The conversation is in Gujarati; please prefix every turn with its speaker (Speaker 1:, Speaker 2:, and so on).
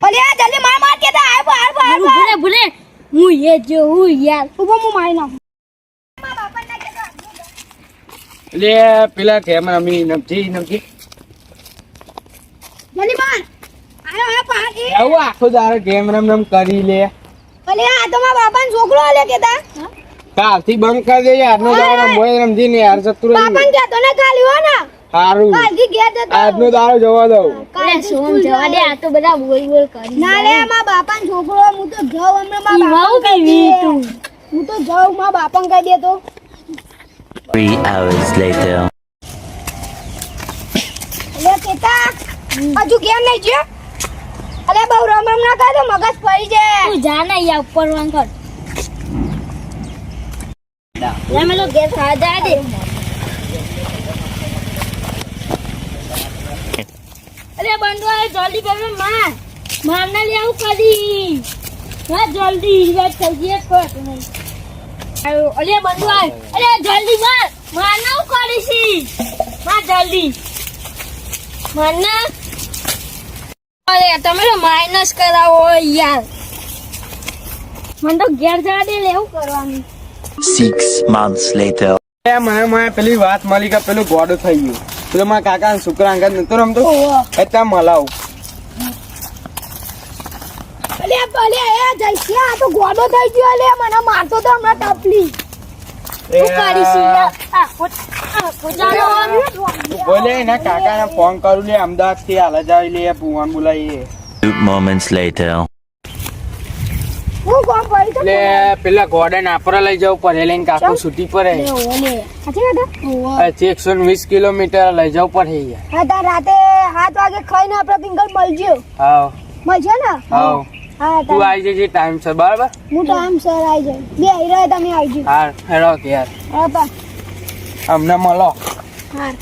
Speaker 1: અલે જલ્દી માર કે દા આવ
Speaker 2: ભૂલે હું એ જો હું યાર
Speaker 1: ઉભો હું મારી નાખું
Speaker 3: લે પેલા કેમ રમી નમજી
Speaker 1: જલ્દી માર આયો પાર એ
Speaker 3: આવું આખો દારો ગેમ રમ કરી લે.
Speaker 1: અલે આ તો મારા બાપાનો છોકરો અલે કેતા
Speaker 3: કાલથી બંધ કરી દે યારનો દારો મોય રમજી ને યાર જતું રહ્યું.
Speaker 1: બાપાને કહેતો ને કાલી હો ને
Speaker 3: હારું
Speaker 1: કાલથી ઘેર જતો
Speaker 3: આજનો દારો જવા દઉં.
Speaker 2: અરે સોમ જવા દે આ તો બધા બોલ કરી
Speaker 1: ના લે મારા બાપાનો છોકરો હું તો જાઉં હમણાં મારા
Speaker 2: વાવ
Speaker 1: બાપાને કહી
Speaker 2: કેવી
Speaker 1: દે.
Speaker 2: તું
Speaker 1: હું તો જાઉં મારા બાપાને કહી દે તો
Speaker 4: 3 hours later.
Speaker 1: અલે કેતા હજુ કેમ નહીં જ્યો અલે બહુ રમ ના કરે મગજ પડી જાય
Speaker 2: તું જા ને યા ઉપર વાંગ કર લે મેલો ગેસ ખા જા દે અરે બંદવા જલ્દી બેબે માર ના લે આવું કરી હા જલ્દી વાત થઈ ગઈ કોટ નહીં અરે બંદવા અરે જલ્દી માર ના કરીશી માર જલ્દી માર ના અરે તમે તો માઇનસ કરાવો યાર મને તો ઘેર જવા દે લેવું કરવાનું
Speaker 4: 6 months later.
Speaker 3: મને પેલી વાત મળી કે પેલું ગોડું થઈ ગયું. પેલો મારા કાકા છોકરા અંગત નતો રમતો એટલે મલાવ.
Speaker 1: અલે ભલે એ જઈશે આ તો ગોડો થઈ ગયો અલે મને મારતો તો હમણાં ટપલી
Speaker 2: શું કરીશી યાર જાનો
Speaker 3: બોલે એના કાકાને ફોન કરું લે અમદાવાદ થી હાલ જાવી લે ભુવાન બોલાવીએ.
Speaker 4: 2 moments later.
Speaker 1: હું કોમ પડી તો
Speaker 3: એટલે પેલા ગોડન આપરા લઈ જવું પડે લઈને કાકુ છૂટી પડે.
Speaker 1: ઓલે સાચી વાત
Speaker 3: 120 કિલોમીટર લઈ જવું પડે યાર.
Speaker 1: હા તાર રાતે 7 વાગે ખાઈને આપણે પિંગલ મળજો
Speaker 3: હાવ
Speaker 1: મળજો ને
Speaker 3: હાવ
Speaker 1: હા
Speaker 3: તું આવી જજે ટાઈમ છે બરાબર.
Speaker 1: હું ટાઈમ સર આવી જાય બે હીરો તમે આવજો
Speaker 3: હા હેડો કે યાર
Speaker 1: હા બા
Speaker 3: અમને મળો.
Speaker 1: હા